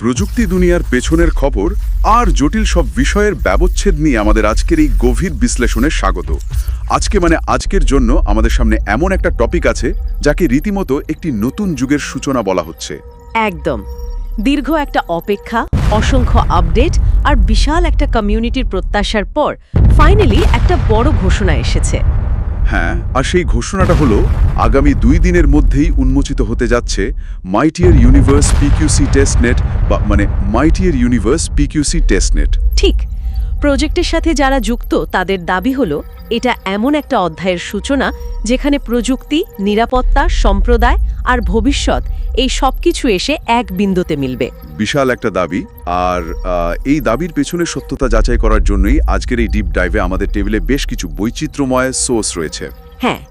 প্রযুক্তি দুনিয়ার পেছনের খবর আর জটিল সব বিষয়ের ব্যবচ্ছেদ নিয়ে আমাদের আজকের এই গভীর বিশ্লেষণে স্বাগত। আজকের জন্য আমাদের সামনে এমন একটা টপিক আছে যাকে রীতিমতো একটি নতুন যুগের সূচনা বলা হচ্ছে। একদম। দীর্ঘ একটা অপেক্ষা, অসংখ্য আপডেট আর বিশাল একটা কমিউনিটির প্রত্যাশার পর ফাইনালি একটা বড় ঘোষণা এসেছে। হ্যাঁ, আর সেই ঘোষণাটা হলো আগামী 2 দিনের মধ্যেই উন্মোচিত হতে যাচ্ছে মাইটিয়ার ইউনিভার্স পিকিউসি টেস্টনেট মাইটিয়ার ইউনিভার্স পিকিউসি টেস্টনেট। ঠিক। প্রজেক্টের সাথে যারা যুক্ত তাদের দাবি হলো এটা এমন একটা অধ্যায়ের সূচনা যেখানে প্রযুক্তি, নিরাপত্তা, সম্প্রদায় আর ভবিষ্যৎ এই সবকিছু এসে এক বিন্দুতে মিলবে। বিশাল একটা দাবি, আর এই দাবির পেছনে সত্যতা যাচাই করার জন্যই আজকের এই ডিপ ডাইভে আমাদের টেবিলে বেশ কিছু বৈচিত্র্যময় সোর্স রয়েছে। হ্যাঁ,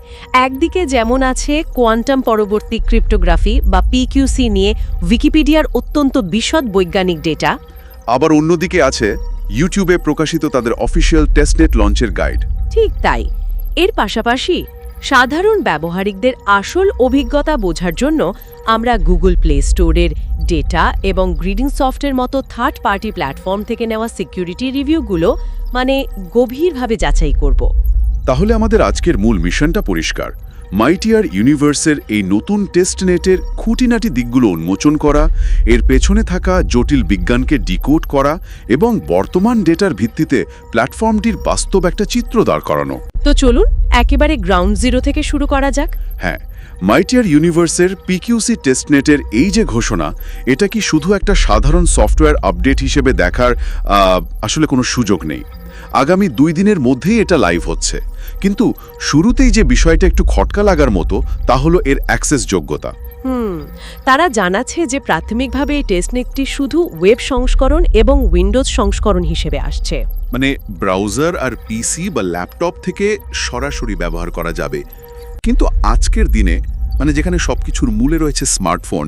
একদিকে যেমন আছে কোয়ান্টাম পরবর্তী ক্রিপ্টোগ্রাফি বা পিকিউসি নিয়ে উইকিপিডিয়ার অত্যন্ত বিশদ বৈজ্ঞানিক ডেটা, আবার অন্যদিকে আছে ইউটিউবে প্রকাশিত তাদের অফিসিয়াল টেস্টনেট লঞ্চের গাইড। ঠিক তাই। এর পাশাপাশি সাধারণ ব্যবহারিকদের আসল অভিজ্ঞতা বোঝার জন্য আমরা গুগল প্লে স্টোরের ডেটা এবং গ্রিডিং সফটের মতো থার্ড পার্টি প্ল্যাটফর্ম থেকে নেওয়া সিকিউরিটি রিভিউগুলো গভীরভাবে যাচাই করব। তাহলে আমাদের আজকের মূল মিশনটা পরিষ্কার। মাইটিয়ার ইউনিভার্সের এই নতুন টেস্টনেটের খুঁটিনাটি দিকগুলো উন্মোচন করা, এর পেছনে থাকা জটিল বিজ্ঞানকে ডিকোড করা এবং বর্তমান ডেটার ভিত্তিতে প্ল্যাটফর্মটির বাস্তব একটা চিত্র দাঁড় করানো। তো চলুন একেবারে গ্রাউন্ড জিরো থেকে শুরু করা যাক। হ্যাঁ, মাইটিয়ার ইউনিভার্সের পিকিউসি টেস্টনেটের এই যে ঘোষণা, এটা কি শুধু একটা সাধারণ সফটওয়্যার আপডেট হিসেবে দেখার আসলে কোনো সুযোগ নেই। আগামী 2 দিনের মধ্যেই এটা লাইভ হচ্ছে, কিন্তু শুরুতেই যে বিষয়টা একটু খটকা লাগার মতো তা হলো এর অ্যাক্সেস যোগ্যতা। তারা জানাচ্ছে যে প্রাথমিকভাবে এই টেস্টনেটটি শুধু ওয়েব সংস্করণ এবং উইন্ডোজ সংস্করণ হিসেবে আসছে। ব্রাউজার আর পিসি বা ল্যাপটপ থেকে সরাসরি ব্যবহার করা যাবে, কিন্তু আজকের দিনে যেখানে সবকিছুর মূলে রয়েছে স্মার্টফোন,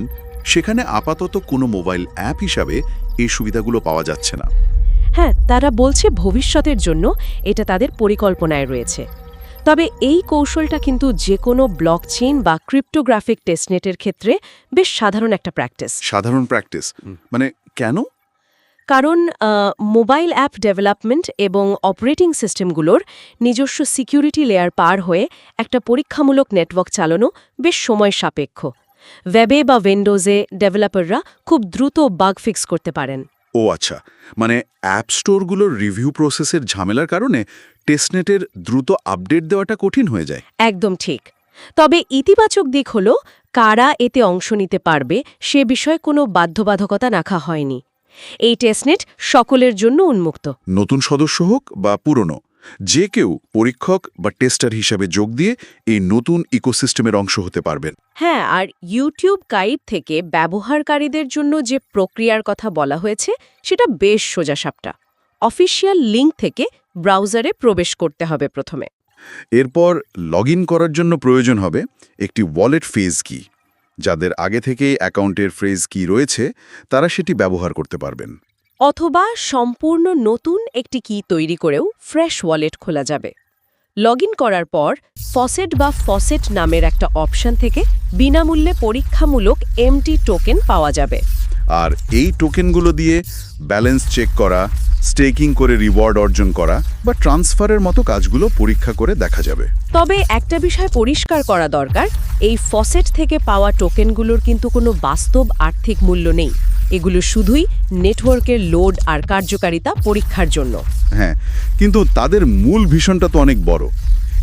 সেখানে আপাতত কোনো মোবাইল অ্যাপ হিসাবে এই সুবিধাগুলো পাওয়া যাচ্ছে না। হ্যাঁ, তারা বলছে ভবিষ্যতের জন্য এটা তাদের পরিকল্পনায় রয়েছে। তবে এই কৌশলটা কিন্তু যে কোনো ব্লকচেইন বা ক্রিপ্টোগ্রাফিক টেস্টনেটের ক্ষেত্রে বেশ সাধারণ একটা প্র্যাকটিস। সাধারণ প্র্যাকটিস কেন? কারণ মোবাইল অ্যাপ ডেভেলপমেন্ট এবং অপারেটিং সিস্টেমগুলোর নিজস্ব সিকিউরিটি লেয়ার পার হয়ে একটা পরীক্ষামূলক নেটওয়ার্ক চালানো বেশ সময় সাপেক্ষ। ওয়েবে বা উইন্ডোজে ডেভেলপাররা খুব দ্রুত বাগ ফিক্স করতে পারেন। ও আচ্ছা, অ্যাপ স্টোরগুলোর রিভিউ প্রসেসের ঝামেলার কারণে টেস্টনেটের দ্রুত আপডেট দেওয়াটা কঠিন হয়ে যায়। একদম ঠিক। তবে ইতিবাচক দিক হলো কারা এতে অংশ নিতে পারবে সে বিষয়ে কোনো বাধ্যবাধকতা রাখা হয়নি। এই টেস্টনেট সকলের জন্য উন্মুক্ত। নতুন সদস্য হোক বা পুরনো, যে কেউ পরীক্ষক বা টেস্টার হিসাবে যোগ দিয়ে এই নতুন ইকোসিস্টেমের অংশ হতে পারবেন। হ্যাঁ, আর ইউটিউব গাইড থেকে ব্যবহারকারীদের জন্য যে প্রক্রিয়ার কথা বলা হয়েছে সেটা বেশ সোজাসাপটা। অফিসিয়াল লিঙ্ক থেকে ব্রাউজারে প্রবেশ করতে হবে প্রথমে। এরপর লগ ইন করার জন্য প্রয়োজন হবে একটি ওয়ালেট ফ্রেজ কি। যাদের আগে থেকেই অ্যাকাউন্টের ফ্রেজ কি রয়েছে তারা সেটি ব্যবহার করতে পারবেন। অথবা সম্পূর্ণ নতুন একটি কি তৈরি করেও ফ্রেশ ওয়ালেট খোলা যাবে। লগ ইন করার পর ফসেট নামের একটা অপশন থেকে বিনামূল্যে পরীক্ষামূলক এমটি টোকেন পাওয়া যাবে। আর এই টোকেনগুলো দিয়ে ব্যালেন্স চেক করা, স্টেকিং করে রিওয়ার্ড অর্জন করা বা ট্রান্সফারের মতো কাজগুলো পরীক্ষা করে দেখা যাবে। তবে একটা বিষয় পরিষ্কার করা দরকার, এই ফসেট থেকে পাওয়া টোকেনগুলোর কিন্তু কোনো বাস্তব আর্থিক মূল্য নেই। এগুলো শুধুই নেটওয়ার্কের লোড আর কার্যকারিতা পরীক্ষার জন্য। হ্যাঁ, কিন্তু তাদের মূল ভিশনটা তো অনেক বড়।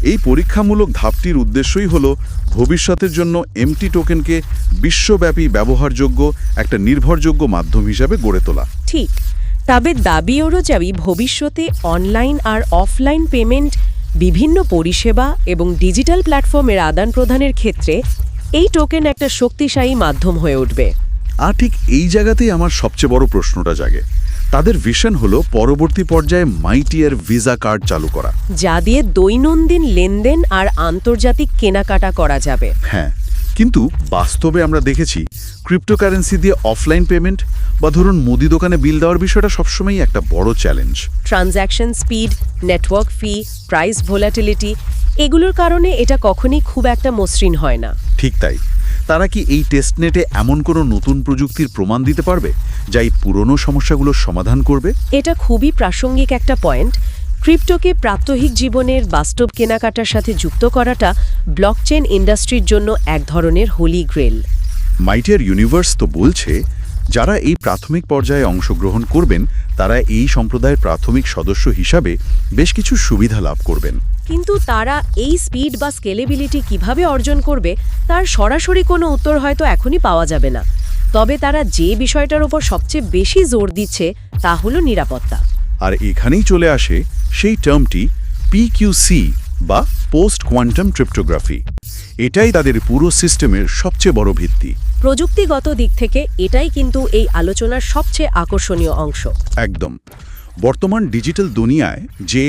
এই পরীক্ষামূলক ধাপটির উদ্দেশ্যই হলো ভবিষ্যতের জন্য এমটি টোকেনকে বিশ্বব্যাপী ব্যবহারযোগ্য একটা নির্ভরযোগ্য মাধ্যম হিসাবে গড়ে তোলা। ঠিক। তবে দাবি অনুযায়ী ভবিষ্যতে অনলাইন আর অফলাইন পেমেন্ট, বিভিন্ন পরিষেবা এবং ডিজিটাল প্ল্যাটফর্মের আদান প্রদানের ক্ষেত্রে এই টোকেন একটা শক্তিশালী মাধ্যম হয়ে উঠবে। আর ঠিক এই জায়গাতেই আমার সবচেয়ে বড় প্রশ্নটা জাগে। তাদের ভিশন হলো পরবর্তী পর্যায়ে মাইটিয়ার ভিসা কার্ড চালু করা, যা দিয়ে দৈনন্দিন লেনদেন আর আন্তর্জাতিক কেনাকাটা করা যাবে। হ্যাঁ, কিন্তু বাস্তবে আমরা দেখেছি ক্রিপ্টোকারেন্সি দিয়ে অফলাইন পেমেন্ট বা ধরুন মুদি দোকানে বিল দেওয়ার বিষয়টা সবসময়ই একটা বড় চ্যালেঞ্জ। ট্রানজ্যাকশন স্পিড, নেটওয়ার্ক ফি, প্রাইস ভোলাটিলিটি, এগুলোর কারণে এটা কখনই খুব একটা মসৃণ হয় না। ঠিক তাই। তারা কি এই টেস্টনেটে এমন কোনো নতুন প্রযুক্তির প্রমাণ দিতে পারবে যা এই পুরনো সমস্যাগুলোর সমাধান করবে? এটা খুবই প্রাসঙ্গিক একটা পয়েন্ট। ক্রিপ্টোকে প্রাত্যহিক জীবনের বাস্তব কেনাকাটার সাথে যুক্ত করাটা ব্লকচেন ইন্ডাস্ট্রির জন্য এক ধরনের হোলি গ্রেল। মাইটিয়ার ইউনিভার্স তো বলছে যারা এই প্রাথমিক পর্যায়ে অংশগ্রহণ করবেন তারা এই সম্প্রদায়ের প্রাথমিক সদস্য হিসাবে বেশ কিছু সুবিধা লাভ করবেন। কিন্তু তারা এই স্পিড বা স্কেলেবিলিটি কিভাবে অর্জন করবে তার সরাসরি কোনো উত্তর হয়তো এখনই পাওয়া যাবে না। তবে তারা যে বিষয়টার উপর সবচেয়ে বেশি জোর দিচ্ছে তা হলো নিরাপত্তা। আর এখানেই চলে আসে সেই টার্মটি পিকিউসি বা পোস্ট কোয়ান্টাম ক্রিপ্টোগ্রাফি। এটাই তাদের পুরো সিস্টেমের সবচেয়ে বড় ভিত্তি। প্রযুক্তিগত দিক থেকে এটাই কিন্তু এই আলোচনার সবচেয়ে আকর্ষণীয় অংশ। একদম। বর্তমান ডিজিটাল দুনিয়ায় যে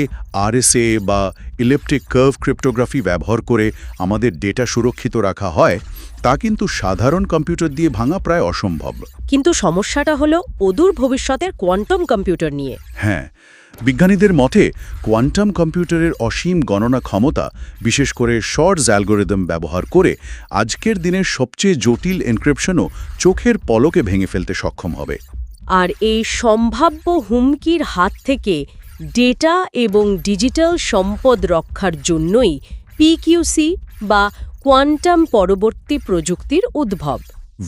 আরএসএ বা ইলেকট্রিক কার্ভ ক্রিপ্টোগ্রাফি ব্যবহার করে আমাদের ডেটা সুরক্ষিত রাখা হয় তা কিন্তু সাধারণ কম্পিউটার দিয়ে ভাঙা প্রায় অসম্ভব। কিন্তু সমস্যাটা হলো অদূর ভবিষ্যতের কোয়ান্টাম কম্পিউটার নিয়ে। হ্যাঁ, বিজ্ঞানীদের মতে কোয়ান্টাম কম্পিউটারের অসীম গণনা ক্ষমতা, বিশেষ করে শর্টস অ্যালগোরিদম ব্যবহার করে আজকের দিনের সবচেয়ে জটিল এনক্রিপশনও চোখের পলকে ভেঙে ফেলতে সক্ষম হবে। আর এই সম্ভাব্য হুমকির হাত থেকে ডেটা এবং ডিজিটাল সম্পদ রক্ষার জন্যই পিকিউসি বা কোয়ান্টাম পরবর্তী প্রযুক্তির উদ্ভব।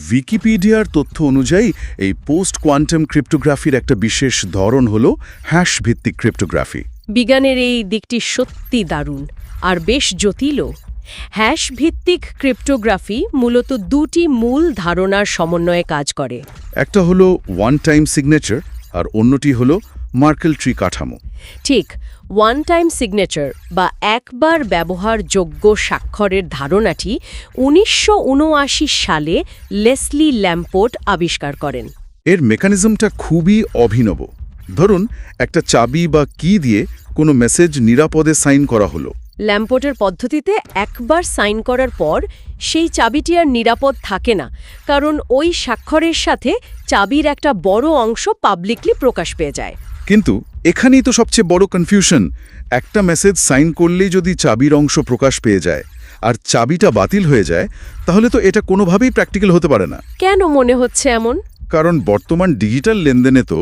উইকিপিডিয়ার তথ্য অনুযায়ী এই পোস্ট কোয়ান্টাম ক্রিপ্টোগ্রাফির একটা বিশেষ ধরন হল হ্যাশ ভিত্তিক ক্রিপ্টোগ্রাফি। বিজ্ঞানের এই দিকটি সত্যি দারুণ আর বেশ জটিলও। হ্যাশ ভিত্তিক ক্রিপ্টোগ্রাফি মূলত দুটি মূল ধারণার সমন্বয়ে কাজ করে। একটা হলো ওয়ান টাইম সিগনেচার আর অন্যটি হলো মার্কেল ট্রি কাঠামো। ঠিক, ওয়ান টাইম সিগনেচার বা একবার ব্যবহারযোগ্য স্বাক্ষরের ধারণাটি ১৯৭৯ সালে লেসলি ল্যাম্পোর্ট আবিষ্কার করেন। এর মেকানিজমটা খুবই অভিনব। ধরুন একটা চাবি বা কি দিয়ে কোনো মেসেজ নিরাপদে সাইন করা হলো। ল্যাম্পোর্টের পদ্ধতিতে একবার সাইন করার পর সেই চাবিটি আর নিরাপদ থাকে না, কারণ ওই স্বাক্ষরের সাথে চাবির একটা বড় অংশ পাবলিকলি প্রকাশ পেয়ে যায়। কিন্তু এখানেই তো সবচেয়ে বড় কনফিউশন। একটা মেসেজ সাইন করলেই যদি চাবির অংশ প্রকাশ পেয়ে যায় আর চাবিটা বাতিল হয়ে যায়, তাহলে তো এটা কোনোভাবেই প্র্যাকটিক্যাল হতে পারে না। কেন মনে হচ্ছে এমন? কারণ বর্তমান ডিজিটাল লেনদেনে তো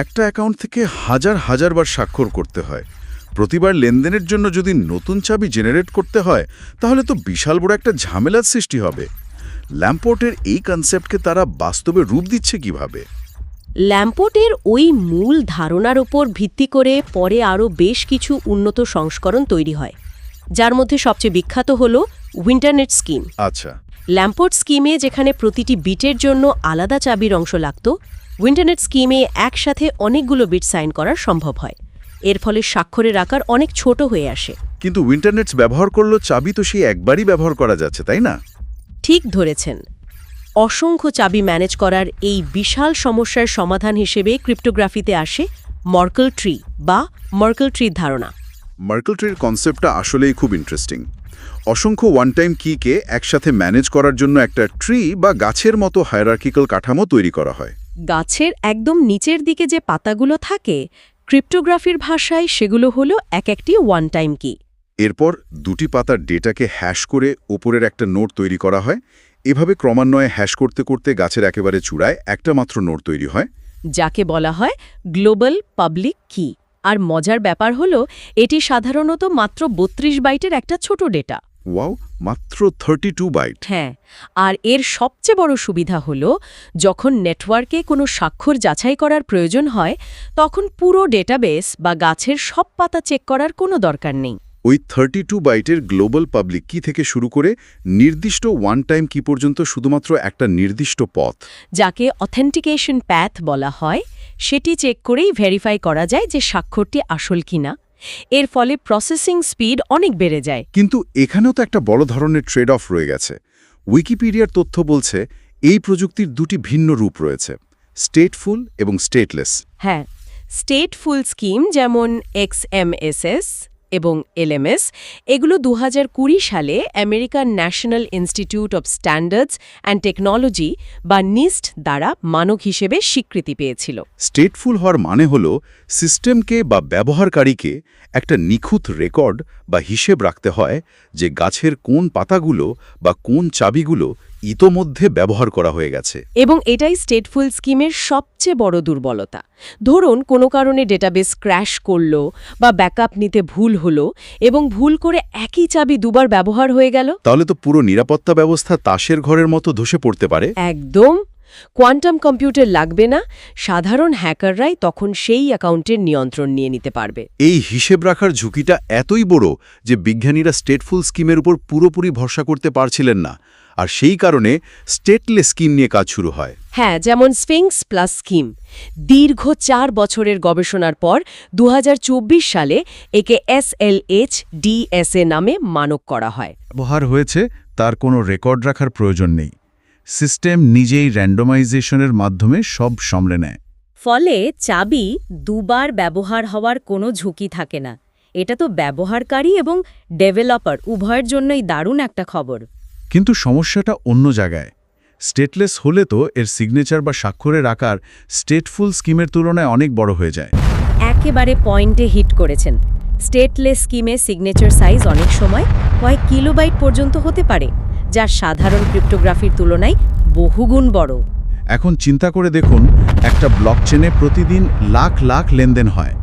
একটা অ্যাকাউন্ট থেকে হাজার হাজার বার স্বাক্ষর করতে হয়। প্রতিবার লেনদেনের জন্য যদি নতুন চাবি জেনারেট করতে হয়, তাহলে তো বিশাল বড় একটা ঝামেলার সৃষ্টি হবে। ল্যাম্পোর্টের এই কনসেপ্টকে তারা বাস্তবে রূপ দিচ্ছে কিভাবে? ল্যাম্পোর্টের ওই মূল ধারণার উপর ভিত্তি করে পরে আরও বেশ কিছু উন্নত সংস্করণ তৈরি হয়, যার মধ্যে সবচেয়ে বিখ্যাত হল উইন্টারনেট স্কিম। আচ্ছা। ল্যাম্পোর্ট স্কিমে যেখানে প্রতিটি বিটের জন্য আলাদা চাবির অংশ লাগত, উইন্টারনেট স্কিমে একসাথে অনেকগুলো বিট সাইন করা সম্ভব হয়। এর ফলে স্বাক্ষরের আকার অনেক ছোট হয়ে আসে। কিন্তু উইন্টারনেটস ব্যবহার করলেও চাবি তো সেই একবারই ব্যবহার করা যাচ্ছে, তাই না? ঠিক ধরেছেন। অসংখ্য চাবি ম্যানেজ করার এই বিশাল সমস্যার সমাধান হিসেবে ক্রিপ্টোগ্রাফিতে আসে মার্কেল ট্রি বা মার্কেল ট্রির ধারণা। মার্কেল ট্রির কনসেপ্টটা আসলেই খুব ইন্টারেস্টিং। অসংখ্য ওয়ান টাইম কিকে একসাথে ম্যানেজ করার জন্য একটা ট্রি বা গাছের মতো হায়ারার্কিক্যাল কাঠামো তৈরি করা হয়। গাছের একদম নিচের দিকে যে পাতাগুলো থাকে, ক্রিপ্টোগ্রাফির ভাষায় সেগুলো হলো এক একটি ওয়ান টাইম কি। এরপর দুটি পাতার ডেটাকে হ্যাশ করে ওপরের একটা নোট তৈরি করা হয়। এভাবে ক্রমান্বয়ে হ্যাশ করতে করতে গাছের একেবারে চূড়ায় একটা মাত্র নোট তৈরি হয়, যাকে বলা হয় গ্লোবাল পাবলিক কি। আর মজার ব্যাপার হলো এটি সাধারণত মাত্র ৩২ বাইটের একটা ছোট ডেটা। ওয়াও, মাত্র 32 বাইট। হ্যাঁ, আর এর সবচেয়ে বড় সুবিধা হলো যখন নেটওয়ার্কে কোনো স্বাক্ষর যাচাই করার প্রয়োজন হয়, তখন পুরো ডেটাবেস বা গাছের সব পাতা চেক করার কোনো দরকার নেই। ওই 32 বাইটের গ্লোবাল পাবলিক কি থেকে শুরু করে নির্দিষ্ট ওয়ান টাইম কি পর্যন্ত শুধুমাত্র একটা নির্দিষ্ট পথ, যাকে অথেন্টিকেশন প্যাথ বলা হয়, সেটি চেক করেই ভেরিফাই করা যায় যে স্বাক্ষরটি আসল কিনা। এর ফলে প্রসেসিং স্পিড অনেক বেড়ে যায়। কিন্তু এখানেও তো একটা বড় ধরনের ট্রেড অফ রয়ে গেছে। উইকিপিডিয়ার তথ্য বলছে এই প্রযুক্তির দুটি ভিন্ন রূপ রয়েছে, স্টেটফুল এবং স্টেটলেস। হ্যাঁ, স্টেটফুল স্কিম যেমন XMSS এবং LMS, এগুলো ২০২০ সালে American national institute of standards and technology বা নিস্ট দ্বারা মানক হিসেবে স্বীকৃতি পেয়েছিল। স্টেটফুল হওয়ার মানে হল সিস্টেমকে বা ব্যবহারকারীকে একটা নিখুঁত রেকর্ড বা হিসেব রাখতে হয় যে গাছের কোন পাতাগুলো বা কোন চাবিগুলো ইতোমধ্যে ব্যবহার করা হয়ে গেছে। এবং এটাই স্টেটফুল স্কিমের সবচেয়ে বড় দুর্বলতা। ধরুন কোনো কারণে ডেটাবেস ক্র্যাশ করল বা ব্যাকআপ নিতে ভুল হলো এবং ভুল করে একই চাবি দুবার ব্যবহার হয়ে গেল। তাহলে তো পুরো নিরাপত্তা ব্যবস্থা তাসের ঘরের মতো ধসে পড়তে পারে। একদম। কোয়ান্টাম কম্পিউটার লাগবে না, সাধারণ হ্যাকাররাই তখন সেই অ্যাকাউন্টের নিয়ন্ত্রণ নিয়ে নিতে পারবে। এই হিসেব রাখার ঝুঁকিটা এতই বড় যে বিজ্ঞানীরা স্টেটফুল স্কিমের উপর পুরোপুরি ভরসা করতে পারছিলেন না, আর সেই কারণে স্টেটলেস স্কিম নিয়ে কাজ শুরু হয়। হ্যাঁ, যেমন স্ফিংস প্লাস স্কিম। দীর্ঘ 4 বছরের গবেষণার পর 2024 সালে একে SLH-DSA নামে মানক করা হয়। ব্যবহার হয়েছে তার কোনো রেকর্ড রাখার প্রয়োজন নেই। সিস্টেম নিজেই র্যান্ডমাইজেশনের মাধ্যমে সব সামলে নেয়। ফলে চাবি দুবার ব্যবহার হওয়ার কোনো ঝুঁকি থাকে না। এটা তো ব্যবহারকারী এবং ডেভেলপার উভয়ের জন্যই দারুণ একটা খবর। কিন্তু সমস্যাটা অন্য জায়গায়। স্টেটলেস হলে তো এর সিগনেচার বা স্বাক্ষরের আকার স্টেটফুল স্কিমের তুলনায় অনেক বড় হয়ে যায়। একেবারে পয়েন্টে হিট করেছেন। স্টেটলেস স্কিমে সিগনেচার সাইজ অনেক সময় কয়েক কিলোবাইট পর্যন্ত হতে পারে, যা সাধারণ ক্রিপ্টোগ্রাফির তুলনায় বহুগুণ বড়। এখন চিন্তা করে দেখুন, একটা ব্লকচেনে প্রতিদিন লাখ লাখ লেনদেন হয়।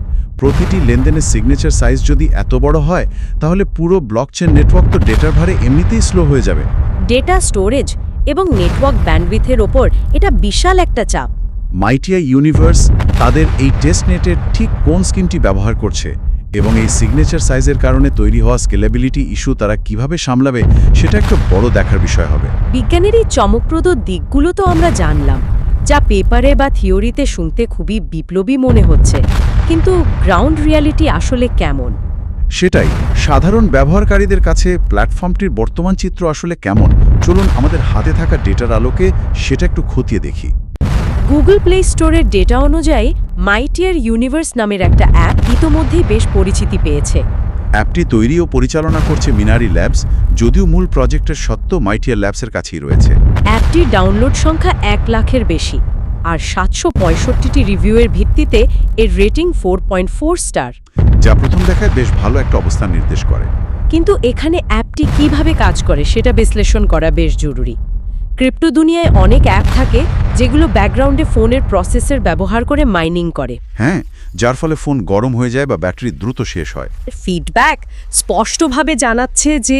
প্রতিটি লেনদেনের সিগনেচার সাইজ যদি এত বড় হয়, তাহলে পুরো ব্লকচেন নেটওয়ার্ক তো ডেটার ভারে এমনিতেই স্লো হয়ে যাবে। ডেটা স্টোরেজ এবং নেটওয়ার্ক ব্যান্ডউইথের ওপর এটা বিশাল একটা চাপ। মাইটিয়া ইউনিভার্স তাদের এই টেস্টনেটের ঠিক কোন স্কিমটি ব্যবহার করছে এবং এই সিগনেচার সাইজের কারণে তৈরি হওয়া স্কেলেবিলিটি ইস্যু তারা কিভাবে সামলাবে, সেটা একটা বড় দেখার বিষয় হবে। বিজ্ঞানের এই চমকপ্রদ দিকগুলো তো আমরা জানলাম, যা পেপারে বা থিওরিতে শুনতে খুবই বিপ্লবী মনে হচ্ছে, কিন্তু গ্রাউন্ড রিয়ালিটি আসলে কেমন? সেটাই, সাধারণ ব্যবহারকারীদের কাছে প্ল্যাটফর্মটির বর্তমান চিত্র আসলে কেমন, চলুন আমাদের হাতে থাকা ডেটার আলোকে সেটা একটু খতিয়ে দেখি। গুগল প্লে স্টোরের ডেটা অনুযায়ী মাইটিয়ার ইউনিভার্স নামের একটা অ্যাপ ইতোমধ্যেই বেশ পরিচিতি পেয়েছে। অ্যাপটি তৈরি ও পরিচালনা করছে মিনারি ল্যাবস, যদিও মূল প্রজেক্টের সত্ত্ব মাইটিয়ার ল্যাবসের কাছেই রয়েছে। অ্যাপটির ডাউনলোড সংখ্যা 1 লাখের বেশি, আর 765টি রিভিউয়ের ভিত্তিতে এর রেটিং 4.4 স্টার, যা প্রথম দেখায় বেশ ভালো একটা অবস্থান নির্দেশ করে। কিন্তু এখানে অ্যাপটি কিভাবে কাজ করে সেটা বিশ্লেষণ করা বেশ জরুরি। ক্রিপ্টো দুনিয়ায় অনেক অ্যাপ থাকে যেগুলো ব্যাকগ্রাউন্ডে ফোনের প্রসেসর ব্যবহার করে মাইনিং করে। হ্যাঁ, যার ফলে ফোন গরম হয়ে যায় বা ব্যাটারি দ্রুত শেষ হয়। ফিডব্যাক স্পষ্টভাবে জানাচ্ছে যে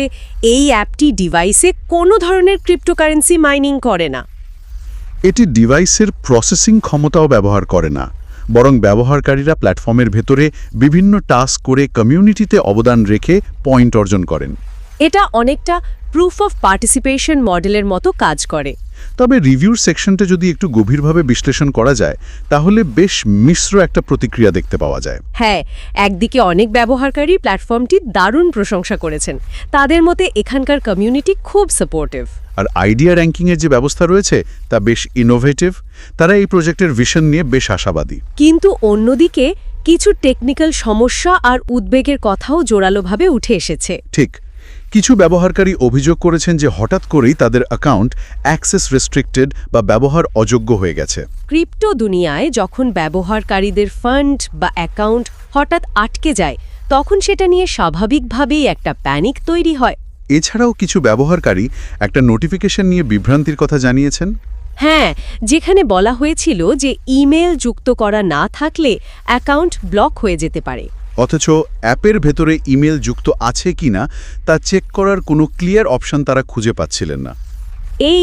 এই অ্যাপটি ডিভাইসে কোনো ধরনের ক্রিপ্টোকারেন্সি মাইনিং করে না। এটি ডিভাইসের প্রসেসিং ক্ষমতাও ব্যবহার করে না, বরং ব্যবহারকারীরা প্ল্যাটফর্মের ভেতরে বিভিন্ন টাস্ক করে কমিউনিটিতে অবদান রেখে পয়েন্ট অর্জন করেন। এটা অনেকটা প্রুফ অফ পার্টিসিপেশন মডেলের মতো কাজ করে। তবে রিভিউর সেকশনটা যদি একটু গভীরভাবে বিশ্লেষণ করা যায়, তাহলে বেশ মিশ্র একটা প্রতিক্রিয়া দেখতে পাওয়া যায়। হ্যাঁ, একদিকে অনেক ব্যবহারকারী প্ল্যাটফর্মটির দারুণ প্রশংসা করেছেন, তাদের মতে এখানকার কমিউনিটি খুব সাপোর্টিভ। আর আইডিয়া র্যাঙ্কিংয়ের যে ব্যবস্থা রয়েছে তা বেশ ইনোভেটিভ, তারা এই প্রজেক্টের ভিশন নিয়ে বেশ আশাবাদী। কিন্তু অন্যদিকে কিছু টেকনিক্যাল সমস্যা আর উদ্বেগের কথাও জোরালোভাবে উঠে এসেছে। ঠিক, কিছু ব্যবহারকারী অভিযোগ করেছেন যে হঠাৎ করেই তাদের অ্যাকাউন্ট অ্যাক্সেস রেস্ট্রিক্টেড বা ব্যবহার অযোগ্য হয়ে গেছে। ক্রিপ্টো দুনিয়ায় যখন ব্যবহারকারীদের ফান্ড বা অ্যাকাউন্ট হঠাৎ আটকে যায়, তখন সেটা নিয়ে স্বাভাবিকভাবেই একটা প্যানিক তৈরি হয়। এছাড়াও কিছু ব্যবহারকারী একটা নোটিফিকেশন নিয়ে বিভ্রান্তির কথা জানিয়েছেন। হ্যাঁ, যেখানে বলা হয়েছিল যে ইমেল যুক্ত করা না থাকলে অ্যাকাউন্ট ব্লক হয়ে যেতে পারে। অথচ অ্যাপের ভেতরে ইমেল যুক্ত আছে কিনা তা চেক করার কোনো ক্লিয়ার অপশন তারা খুঁজে পাচ্ছিলেন না। এই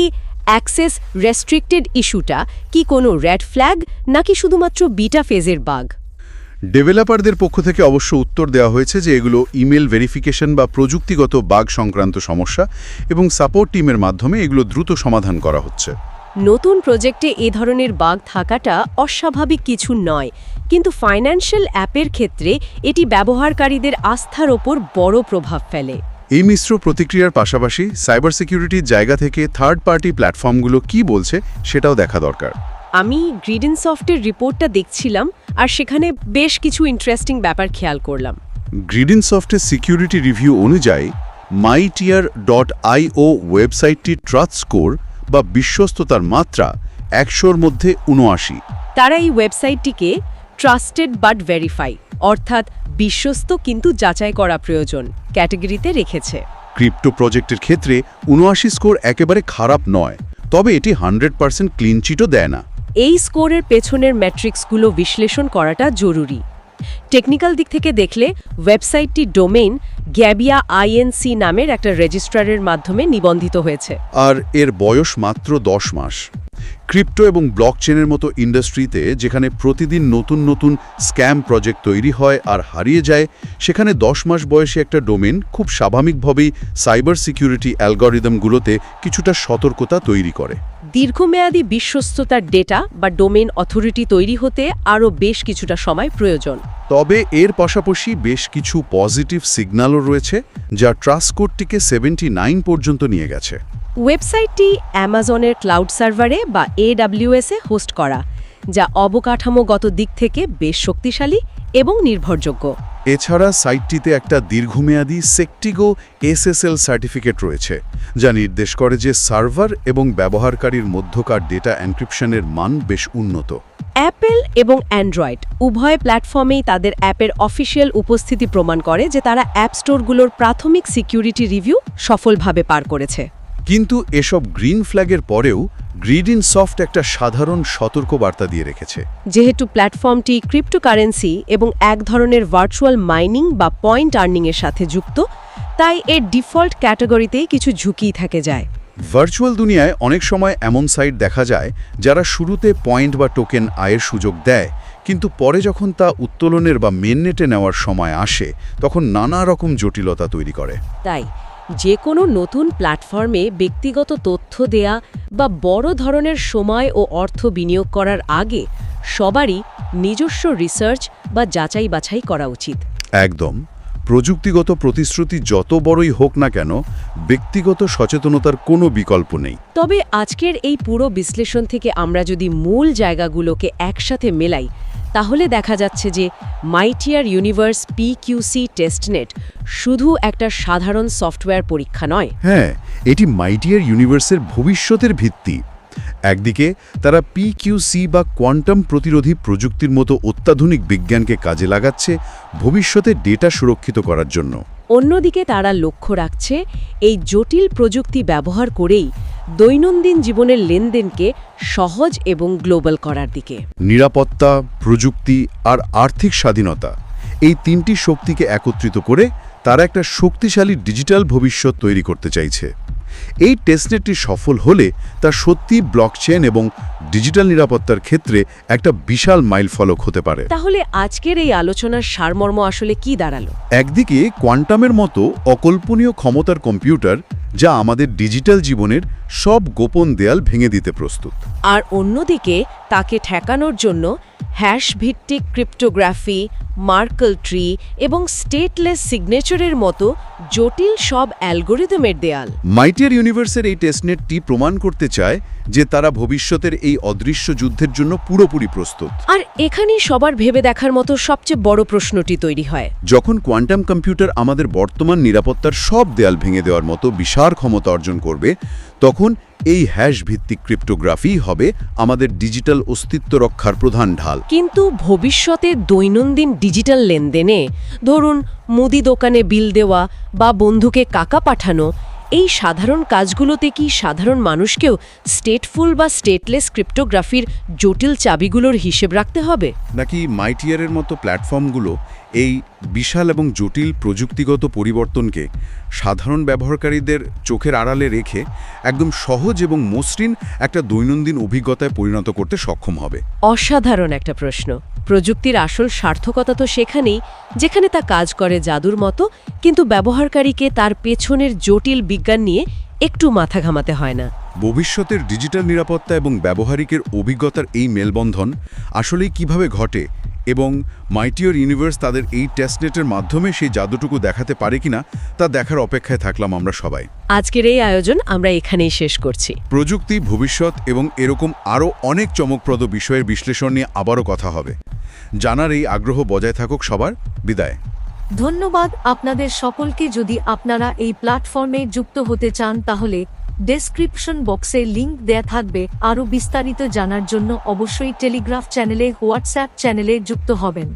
অ্যাক্সেস রেস্ট্রিক্টেড ইস্যুটা কি কোনো রেড ফ্ল্যাগ নাকি শুধুমাত্র বিটা ফেজের বাগ? ডেভেলপারদের পক্ষ থেকে অবশ্য উত্তর দেওয়া হয়েছে যে এগুলো ইমেল ভেরিফিকেশন বা প্রযুক্তিগত বাগ সংক্রান্ত সমস্যা, এবং সাপোর্ট টিমের মাধ্যমে এগুলো দ্রুত সমাধান করা হচ্ছে। নতুন প্রজেক্টে এ ধরনের বাগ থাকাটা অস্বাভাবিক কিছু নয়, কিন্তু ফাইন্যান্সিয়াল অ্যাপের ক্ষেত্রে এটি ব্যবহারকারীদের আস্থার ওপর বড় প্রভাব ফেলে। এই মিশ্র প্রতিক্রিয়ার পাশাপাশি সাইবার সিকিউরিটির জায়গা থেকে থার্ড পার্টি প্ল্যাটফর্মগুলো কি বলছে সেটাও দেখা দরকার। আমি গ্রিডেনসফটের রিপোর্টটা দেখছিলাম, আর সেখানে বেশ কিছু ইন্টারেস্টিং ব্যাপার খেয়াল করলাম। গ্রিডেনসফটের সিকিউরিটি রিভিউ অনুযায়ী mytier.io ওয়েবসাইটটির ট্রাস্ট স্কোর বা বিশ্বস্ততার মাত্রা 100-র মধ্যে 79। তারা এই ওয়েবসাইটটিকে ট্রাস্টেড বাট ভেরিফাই, অর্থাৎ বিশ্বস্ত কিন্তু যাচাই করা প্রয়োজন, ক্যাটাগরিতে রেখেছে। ক্রিপ্টো প্রজেক্টের ক্ষেত্রে ৭৯ স্কোর একেবারে খারাপ নয়, তবে এটি 100% ক্লিন চিটও দেয় না। এই স্কোরের পেছনের ম্যাট্রিক্সগুলো বিশ্লেষণ করাটা জরুরি। টেকনিক্যাল দিক থেকে দেখলে ওয়েবসাইটটি ডোমেইন গ্যাবিয়া আইএনসি নামের একটা রেজিস্ট্রারের মাধ্যমে নিবন্ধিত হয়েছে। আর এর বয়স মাত্র 10 মাস। ক্রিপ্টো এবং ব্লকচেনের মতো ইন্ডাস্ট্রিতে যেখানে প্রতিদিন নতুন নতুন স্ক্যাম প্রজেক্ট তৈরি হয় আর হারিয়ে যায়, সেখানে 10 মাস বয়সী একটা ডোমেন খুব স্বাভাবিকভাবেই সাইবার সিকিউরিটি অ্যালগরিদমগুলোতে কিছুটা সতর্কতা তৈরি করে। দীর্ঘমেয়াদী বিশ্বস্ততার ডেটা বা ডোমেইন অথরিটি তৈরি হতে আরও বেশ কিছুটা সময় প্রয়োজন। তবে এর পাশাপাশি বেশ কিছু পজিটিভ সিগন্যালও রয়েছে, যা ট্রাস্ট স্কোরটিকে 79 পর্যন্ত নিয়ে গেছে। ওয়েবসাইটটি অ্যামাজনের ক্লাউড সার্ভারে বা AWS এ হোস্ট করা, যা অবকাঠামোগত দিক থেকে বেশ শক্তিশালী এবং নির্ভরযোগ্য। এছাড়া সাইটটিতে একটা দীর্ঘমেয়াদী সেকটিগো SSL সার্টিফিকেট রয়েছে, যা নির্দেশ করে যে সার্ভার এবং ব্যবহারকারীর মধ্যকার ডেটা এনক্রিপশনের মান বেশ উন্নত। অ্যাপেল এবং অ্যান্ড্রয়েড উভয় প্ল্যাটফর্মেই তাদের অ্যাপের অফিসিয়াল উপস্থিতি প্রমাণ করে যে তারা অ্যাপ স্টোরগুলোর প্রাথমিক সিকিউরিটি রিভিউ সফলভাবে পার করেছে। কিন্তু এসব গ্রিন ফ্ল্যাগের পরেও গ্রিডিনসফট একটা সাধারণ সতর্কবার্তা দিয়ে রেখেছে। যেহেতু প্ল্যাটফর্মটি ক্রিপ্টোকারেন্সি এবং এক ধরনের ভার্চুয়াল মাইনিং বা পয়েন্ট আর্নিংয়ের সাথে যুক্ত, তাই এর ডিফল্ট ক্যাটাগরিতেই কিছু ঝুঁকি থেকে যায়। ভার্চুয়াল দুনিয়ায় অনেক সময় এমন সাইট দেখা যায় যারা শুরুতে পয়েন্ট বা টোকেন আয়ের সুযোগ দেয়, কিন্তু পরে যখন তা উত্তোলনের বা মেননেটে নেওয়ার সময় আসে, তখন নানা রকম জটিলতা তৈরি করে। তাই যে কোনো নতুন প্ল্যাটফর্মে ব্যক্তিগত তথ্য দেয়া বা বড় ধরনের সময় ও অর্থ বিনিয়োগ করার আগে সবারই নিজস্ব রিসার্চ বা যাচাই বাছাই করা উচিত। একদম। প্রযুক্তিগত প্রতিশ্রুতি যত বড়ই হোক না কেন, ব্যক্তিগত সচেতনতার কোনো বিকল্প নেই। তবে আজকের এই পুরো বিশ্লেষণ থেকে আমরা যদি মূল জায়গাগুলোকে একসাথে মেলাই, তাহলে দেখা যাচ্ছে যে মাইটিয়ার ইউনিভার্স PQC টেস্টনেট শুধু একটা সাধারণ সফটওয়্যার পরীক্ষা নয়। হ্যাঁ, এটি মাইটিয়ার ইউনিভার্সের ভবিষ্যতের ভিত্তি। একদিকে তারা PQC বা কোয়ান্টাম প্রতিরোধী প্রযুক্তির মতো অত্যাধুনিক বিজ্ঞানকে কাজে লাগাচ্ছে ভবিষ্যতে ডেটা সুরক্ষিত করার জন্য। অন্যদিকে তারা লক্ষ্য রাখছে এই জটিল প্রযুক্তি ব্যবহার করেই দৈনন্দিন জীবনের লেনদেনকে সহজ এবং গ্লোবাল করার দিকে। নিরাপত্তা, প্রযুক্তি আর আর্থিক স্বাধীনতা, এই তিনটি শক্তিকে একত্রিত করে তারা একটা শক্তিশালী ডিজিটাল ভবিষ্যৎ তৈরি করতে চাইছে। এই টেস্টনেটটি সফল হলে তা সত্যি ব্লকচেন এবং ডিজিটাল নিরাপত্তার ক্ষেত্রে একটা বিশাল মাইলফলক হতে পারে। তাহলে আজকের এই আলোচনার সারমর্ম আসলে কি দাঁড়ালো? একদিকে কোয়ান্টামের মতো অকল্পনীয় ক্ষমতার কম্পিউটার, যা আমাদের ডিজিটাল জীবনের সব গোপন দেয়াল ভেঙে দিতে প্রস্তুত। আর অন্যদিকে তাকে ঠেকানোর জন্য হ্যাশ ভিত্তিক ক্রিপ্টোগ্রাফি, মার্কল ট্রি এবং স্টেটলেস সিগনেচারের মতো জটিল সব অ্যালগোরিদমের দেয়াল। মাইটিয়ার ইউনিভার্সের এই টেস্টনেটটি প্রমাণ করতে চায় যে তারা ভবিষ্যতের এই অদৃশ্য যুদ্ধের জন্য পুরোপুরি প্রস্তুত। আর এখানেই সবার ভেবে দেখার মতো সবচেয়ে বড় প্রশ্নটি তৈরি হয়। যখন কোয়ান্টাম কম্পিউটার আমাদের বর্তমান নিরাপত্তার সব দেয়াল ভেঙে দেওয়ার মতো বিশাল ক্ষমতা অর্জন করবে, তখন এই হ্যাশ ভিত্তিক ক্রিপ্টোগ্রাফি হবে আমাদের ডিজিটাল অস্তিত্ব রক্ষার প্রধান ঢাল। কিন্তু ভবিষ্যতে দৈনন্দিন ডিজিটাল লেনদেনে, ধরুন মুদি দোকানে বিল দেওয়া বা বন্ধুকে টাকা পাঠানো, এই সাধারণ কাজগুলোতে কি সাধারণ মানুষকেও স্টেটফুল বা স্টেটলেস ক্রিপ্টোগ্রাফির জটিল চাবিগুলোর হিসেব রাখতে হবে? নাকি মাইটিয়ারের মতো প্ল্যাটফর্মগুলো এই বিশাল এবং জটিল প্রযুক্তিগত পরিবর্তনকে সাধারণ ব্যবহারকারীদের চোখের আড়ালে রেখে একদম সহজ এবং মসৃণ একটা দৈনন্দিন অভিজ্ঞতায় পরিণত করতে সক্ষম হবে? অসাধারণ একটা প্রশ্ন। প্রযুক্তির আসল সার্থকতা তো সেখানেই, যেখানে তা কাজ করে জাদুর মতো, কিন্তু ব্যবহারকারীকে তার পেছনের জটিল বিজ্ঞান নিয়ে একটু মাথা ঘামাতে হয় না। ভবিষ্যতের ডিজিটাল নিরাপত্তা এবং ব্যবহারিকের অভিজ্ঞতার এই মেলবন্ধন আসলেই কিভাবে ঘটে, এবং মাইটিয়ার ইউনিভার্স তাদের এই টেস্টনেটের মাধ্যমে সেই জাদুটুকু দেখাতে পারে কিনা, তা দেখার অপেক্ষায় থাকলাম আমরা সবাই। আজকের এই আয়োজন আমরা এখানেই শেষ করছি। প্রযুক্তি, ভবিষ্যৎ এবং এরকম আরও অনেক চমকপ্রদ বিষয়ের বিশ্লেষণ নিয়ে আবারও কথা হবে। জানার এই আগ্রহ বজায় থাকুক সবার। বিদায়। ধন্যবাদ আপনাদের সকলকে। যদি আপনারা এই প্ল্যাটফর্মে যুক্ত হতে চান তাহলে ডেসক্রিপশন বক্সে লিংক দেয়া থাকবে। আরও বিস্তারিত জানার জন্য অবশ্যই টেলিগ্রাফ চ্যানেলে, হোয়াটসঅ্যাপ চ্যানেলে যুক্ত হবেন।